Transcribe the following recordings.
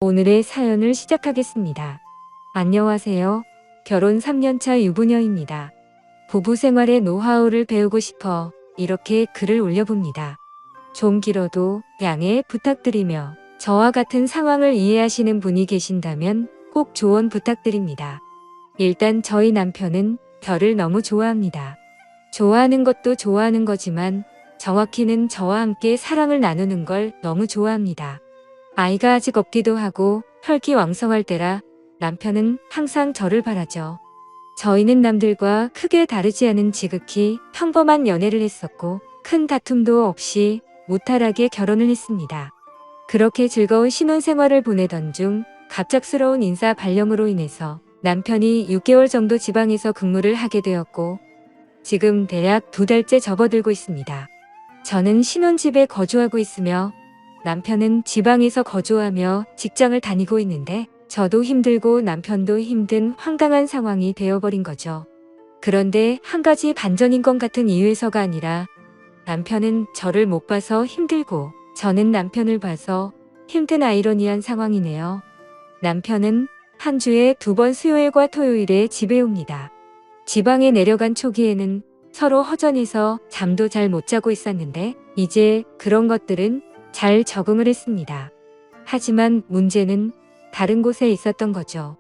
오늘의 사연을 시작하겠습니다. 안녕하세요. 결혼 3년차 유부녀입니다. 부부 생활의 노하우를 배우고 싶어 이렇게 글을 올려봅니다. 좀 길어도 양해 부탁드리며 저와 같은 상황을 이해하시는 분이 계신다면 꼭 조언 부탁드립니다. 일단 저희 남편은 별을 너무 좋아합니다. 좋아하는 것도 좋아하는 거지만 정확히는 저와 함께 사랑을 나누는 걸 너무 좋아합니다. 아이가 아직 없기도 하고 혈기왕성할 때라 남편은 항상 저를 바라죠. 저희는 남들과 크게 다르지 않은 지극히 평범한 연애를 했었고 큰 다툼도 없이 무탈하게 결혼을 했습니다. 그렇게 즐거운 신혼생활을 보내던 중 갑작스러운 인사 발령으로 인해서 남편이 6개월 정도 지방에서 근무를 하게 되었고 지금 대략 2달째 접어들고 있습니다. 저는 신혼집에 거주하고 있으며 남편은 지방에서 거주하며 직장을 다니고 있는데 저도 힘들고 남편도 힘든 황당한 상황이 되어버린 거죠. 그런데 한 가지 반전인 것 같은 이유에서가 아니라 남편은 저를 못 봐서 힘들고 저는 남편을 봐서 힘든 아이러니한 상황이네요. 남편은 한 주에 2번 수요일과 토요일에 집에 옵니다. 지방에 내려간 초기에는 서로 허전해서 잠도 잘 못 자고 있었는데 이제 그런 것들은 잘 적응을 했습니다. 하지만 문제는 다른 곳에 있었던 거죠.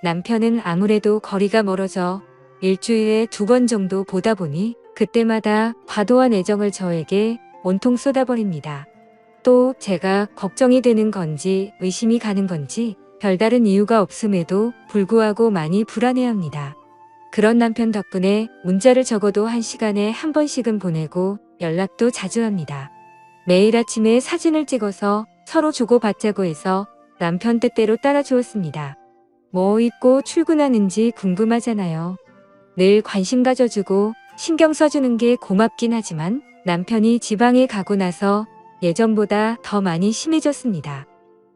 남편은 아무래도 거리가 멀어져 일주일에 2번 정도 보다 보니 그때마다 과도한 애정을 저에게 온통 쏟아버립니다. 또 제가 걱정이 되는 건지 의심이 가는 건지 별다른 이유가 없음에도 불구하고 많이 불안해합니다. 그런 남편 덕분에 문자를 적어도 1시간에 한 번씩은 보내고 연락도 자주 합니다. 매일 아침에 사진을 찍어서 서로 주고받자고 해서 남편 뜻대로 따라주었습니다. 뭐 입고 출근하는지 궁금하잖아요. 늘 관심 가져주고 신경 써주는 게 고맙긴 하지만 남편이 지방에 가고 나서 예전보다 더 많이 심해졌습니다.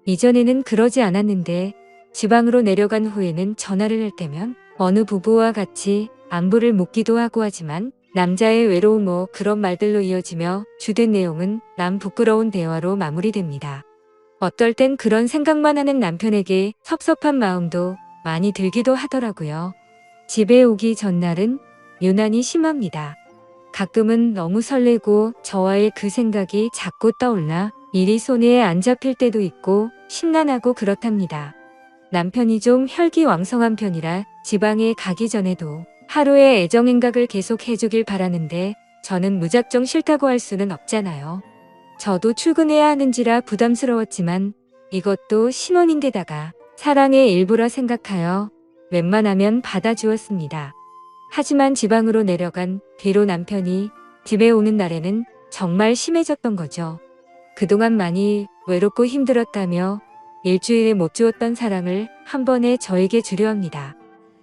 이전에는 그러지 않았는데 지방으로 내려간 후에는 전화를 할 때면 어느 부부와 같이 안부를 묻기도 하고 하지만 남자의 외로움 뭐 그런 말들로 이어지며 주된 내용은 남 부끄러운 대화로 마무리됩니다. 어떨 땐 그런 생각만 하는 남편에게 섭섭한 마음도 많이 들기도 하더라고요. 집에 오기 전날은 유난히 심합니다. 가끔은 너무 설레고 저와의 그 생각이 자꾸 떠올라 일이 손에 안 잡힐 때도 있고 심란하고 그렇답니다. 남편이 좀 혈기왕성한 편이라 지방에 가기 전에도 하루에 애정행각을 계속 해주길 바라는데 저는 무작정 싫다고 할 수는 없잖아요. 저도 출근해야 하는지라 부담스러웠지만 이것도 신혼인데다가 사랑의 일부라 생각하여 웬만하면 받아주었습니다. 하지만 지방으로 내려간 뒤로 남편이 집에 오는 날에는 정말 심해졌던 거죠. 그동안 많이 외롭고 힘들었다며 일주일에 못 주었던 사랑을 한 번에 저에게 주려 합니다.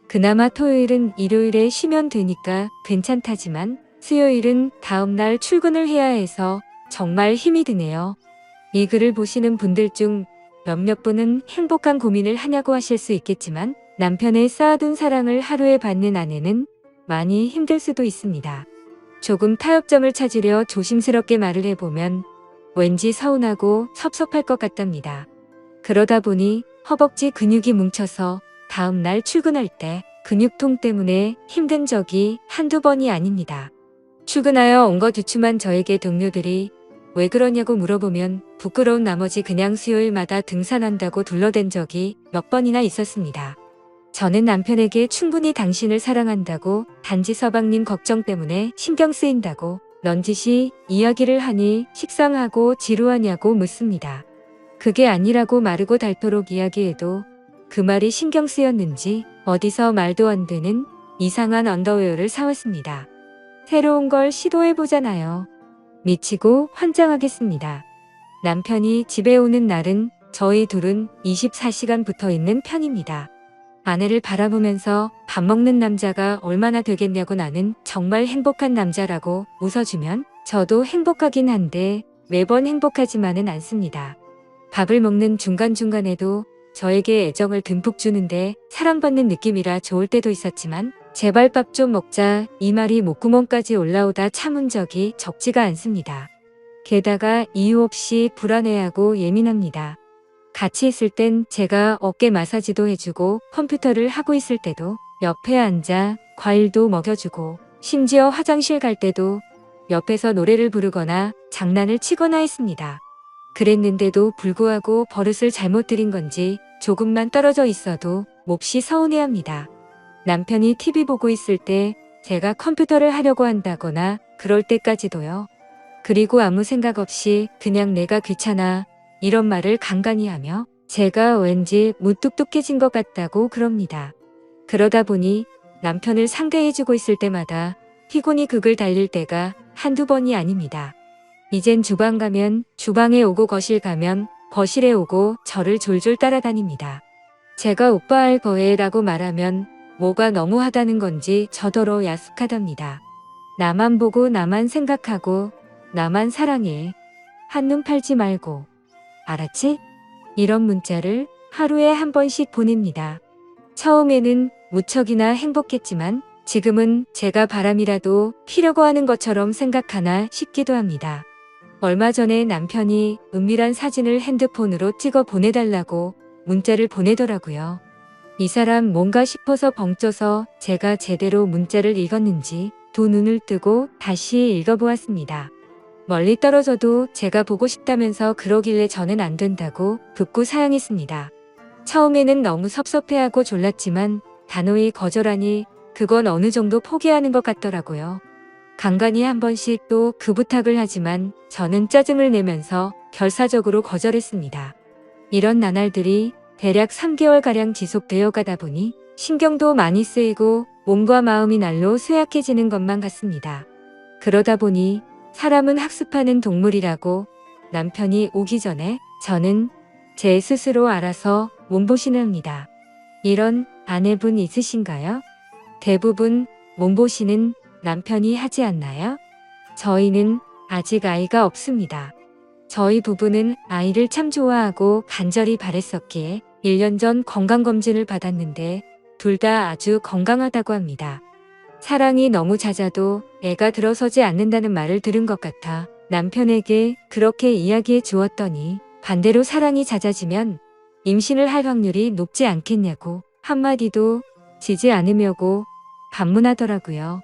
그나마 토요일은 일요일에 쉬면 되니까 괜찮다지만 수요일은 다음날 출근을 해야 해서 정말 힘이 드네요. 이 글을 보시는 분들 중 몇몇 분은 행복한 고민을 하냐고 하실 수 있겠지만 남편의 쌓아둔 사랑을 하루에 받는 아내는 많이 힘들 수도 있습니다. 조금 타협점을 찾으려 조심스럽게 말을 해보면 왠지 서운하고 섭섭할 것 같답니다. 그러다 보니 허벅지 근육이 뭉쳐서 다음날 출근할 때 근육통 때문에 힘든 적이 한두 번이 아닙니다. 출근하여 온 거 주춤한 저에게 동료들이 왜 그러냐고 물어보면 부끄러운 나머지 그냥 수요일마다 등산한다고 둘러댄 적이 몇 번이나 있었습니다. 저는 남편에게 충분히 당신을 사랑한다고 단지 서방님 걱정 때문에 신경 쓰인다고 넌지시 이야기를 하니 식상하고 지루하냐고 묻습니다. 그게 아니라고 마르고 닳도록 이야기해도 그 말이 신경 쓰였는지 어디서 말도 안 되는 이상한 언더웨어를 사왔습니다. 새로운 걸 시도해보잖아요. 미치고 환장하겠습니다. 남편이 집에 오는 날은 저희 둘은 24시간 붙어 있는 편입니다. 아내를 바라보면서 밥 먹는 남자가 얼마나 되겠냐고 나는 정말 행복한 남자라고 웃어주면 저도 행복하긴 한데 매번 행복하지만은 않습니다. 밥을 먹는 중간중간에도 저에게 애정을 듬뿍 주는데 사랑받는 느낌이라 좋을 때도 있었지만 제발 밥 좀 먹자 이 말이 목구멍까지 올라오다 참은 적이 적지가 않습니다. 게다가 이유 없이 불안해하고 예민합니다. 같이 있을 땐 제가 어깨 마사지도 해주고 컴퓨터를 하고 있을 때도 옆에 앉아 과일도 먹여주고 심지어 화장실 갈 때도 옆에서 노래를 부르거나 장난을 치거나 했습니다. 그랬는데도 불구하고 버릇을 잘못 들인 건지 조금만 떨어져 있어도 몹시 서운해합니다. 남편이 TV 보고 있을 때 제가 컴퓨터를 하려고 한다거나 그럴 때까지도요. 그리고 아무 생각 없이 그냥 내가 귀찮아 이런 말을 간간히 하며 제가 왠지 무뚝뚝해진 것 같다고 그럽니다. 그러다 보니 남편을 상대해주고 있을 때마다 피곤이 극을 달릴 때가 한두 번이 아닙니다. 이젠 주방 가면 주방에 오고 거실 가면 거실에 오고 저를 졸졸 따라다닙니다. 제가 오빠 할 거예라고 말하면 뭐가 너무하다는 건지 저더러 야속하답니다. 나만 보고 나만 생각하고 나만 사랑해. 한눈 팔지 말고. 알았지? 이런 문자를 하루에 한 번씩 보냅니다. 처음에는 무척이나 행복했지만 지금은 제가 바람이라도 피려고 하는 것처럼 생각하나 싶기도 합니다. 얼마 전에 남편이 은밀한 사진을 핸드폰으로 찍어 보내달라고 문자를 보내더라고요. 이 사람 뭔가 싶어서 벙쪄서 제가 제대로 문자를 읽었는지 두 눈을 뜨고 다시 읽어보았습니다. 멀리 떨어져도 제가 보고 싶다면서 그러길래 저는 안 된다고 극구 사양했습니다. 처음에는 너무 섭섭해하고 졸랐지만 단호히 거절하니 그건 어느 정도 포기하는 것 같더라고요. 간간히 한 번씩 또 그 부탁을 하지만 저는 짜증을 내면서 결사적으로 거절했습니다. 이런 나날들이 대략 3개월가량 지속되어 가다 보니 신경도 많이 쓰이고 몸과 마음이 날로 쇠약해지는 것만 같습니다. 그러다 보니 사람은 학습하는 동물이라고 남편이 오기 전에 저는 제 스스로 알아서 몸보신을 합니다. 이런 아내분 있으신가요? 대부분 몸보신은 남편이 하지 않나요? 저희는 아직 아이가 없습니다. 저희 부부는 아이를 참 좋아하고 간절히 바랬었기에 1년 전 건강검진을 받았는데 둘 다 아주 건강하다고 합니다. 사랑이 너무 잦아도 애가 들어서지 않는다는 말을 들은 것 같아 남편에게 그렇게 이야기해 주었더니 반대로 사랑이 잦아지면 임신을 할 확률이 높지 않겠냐고 한마디도 지지 않으려고 반문하더라고요.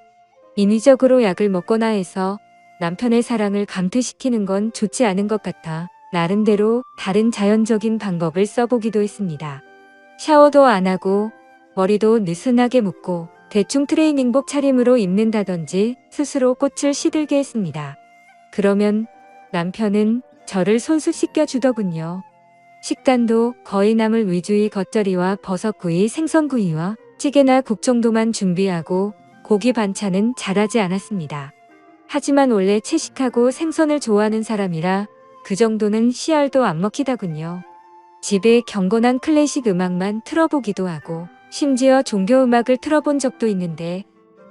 인위적으로 약을 먹거나 해서 남편의 사랑을 감퇴시키는 건 좋지 않은 것 같아 나름대로 다른 자연적인 방법을 써보기도 했습니다. 샤워도 안 하고 머리도 느슨하게 묶고 대충 트레이닝복 차림으로 입는다든지 스스로 꽃을 시들게 했습니다. 그러면 남편은 저를 손수 씻겨주더군요. 식단도 거의 나물 위주의 겉절이와 버섯구이, 생선구이와 찌개나 국 정도만 준비하고 고기 반찬은 잘하지 않았습니다. 하지만 원래 채식하고 생선을 좋아하는 사람이라 그 정도는 씨알도 안 먹히더군요. 집에 경건한 클래식 음악만 틀어보기도 하고 심지어 종교음악을 틀어본 적도 있는데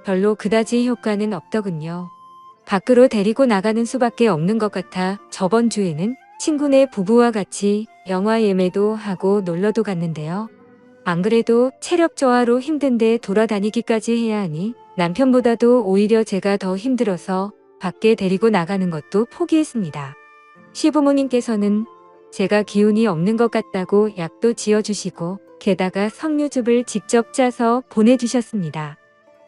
별로 그다지 효과는 없더군요. 밖으로 데리고 나가는 수밖에 없는 것 같아 저번 주에는 친구네 부부와 같이 영화 예매도 하고 놀러도 갔는데요. 안 그래도 체력 저하로 힘든데 돌아다니기까지 해야 하니 남편보다도 오히려 제가 더 힘들어서 밖에 데리고 나가는 것도 포기했습니다. 시부모님께서는 제가 기운이 없는 것 같다고 약도 지어주시고 게다가 석류즙을 직접 짜서 보내주셨습니다.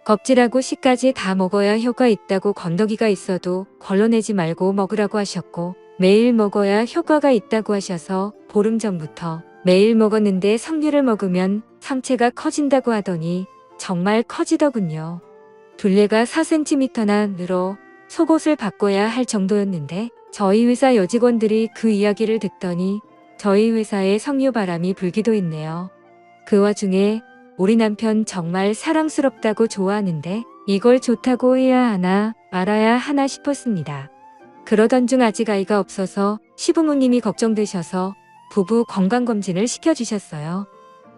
껍질하고 씨까지 다 먹어야 효과 있다고 건더기가 있어도 걸러내지 말고 먹으라고 하셨고 매일 먹어야 효과가 있다고 하셔서 보름 전부터 매일 먹었는데 석류를 먹으면 상체가 커진다고 하더니 정말 커지더군요. 둘레가 4cm나 늘어 속옷을 바꿔야 할 정도였는데 저희 회사 여직원들이 그 이야기를 듣더니 저희 회사에 석류 바람이 불기도 했네요. 그 와중에 우리 남편 정말 사랑스럽다고 좋아하는데 이걸 좋다고 해야 하나 말아야 하나 싶었습니다. 그러던 중 아직 아이가 없어서 시부모님이 걱정되셔서 부부 건강검진을 시켜주셨어요.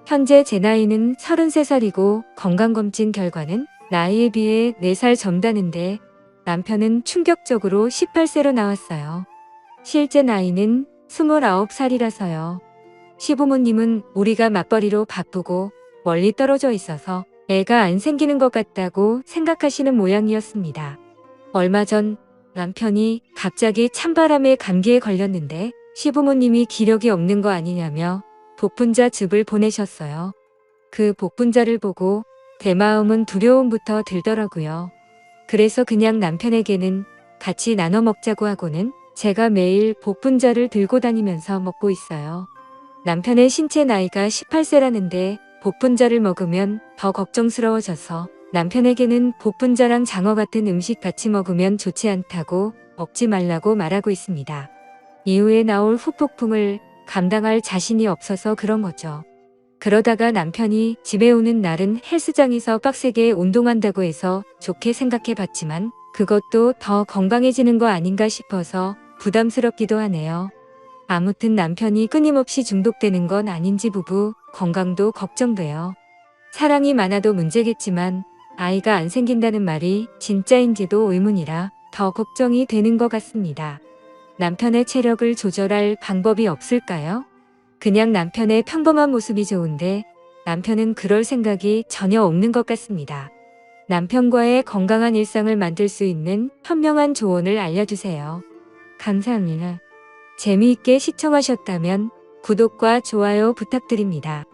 현재 제 나이는 33살이고 건강검진 결과는 나이에 비해 4살 젊다는데 남편은 충격적으로 18세로 나왔어요. 실제 나이는 29살이라서요. 시부모님은 우리가 맞벌이로 바쁘고 멀리 떨어져 있어서 애가 안 생기는 것 같다고 생각하시는 모양이었습니다. 얼마 전 남편이 갑자기 찬바람에 감기에 걸렸는데 시부모님이 기력이 없는 거 아니냐며 복분자 즙을 보내셨어요. 그 복분자를 보고 제 마음은 두려움부터 들더라고요. 그래서 그냥 남편에게는 같이 나눠 먹자고 하고는 제가 매일 복분자를 들고 다니면서 먹고 있어요. 남편의 신체 나이가 18세라는데 복분자를 먹으면 더 걱정스러워져서 남편에게는 복분자랑 장어 같은 음식 같이 먹으면 좋지 않다고 먹지 말라고 말하고 있습니다. 이후에 나올 후폭풍을 감당할 자신이 없어서 그런 거죠. 그러다가 남편이 집에 오는 날은 헬스장에서 빡세게 운동한다고 해서 좋게 생각해 봤지만 그것도 더 건강해지는 거 아닌가 싶어서 부담스럽기도 하네요. 아무튼 남편이 끊임없이 중독되는 건 아닌지 부부 건강도 걱정돼요. 사랑이 많아도 문제겠지만 아이가 안 생긴다는 말이 진짜인지도 의문이라 더 걱정이 되는 것 같습니다. 남편의 체력을 조절할 방법이 없을까요? 그냥 남편의 평범한 모습이 좋은데 남편은 그럴 생각이 전혀 없는 것 같습니다. 남편과의 건강한 일상을 만들 수 있는 현명한 조언을 알려주세요. 감사합니다. 재미있게 시청하셨다면 구독과 좋아요 부탁드립니다.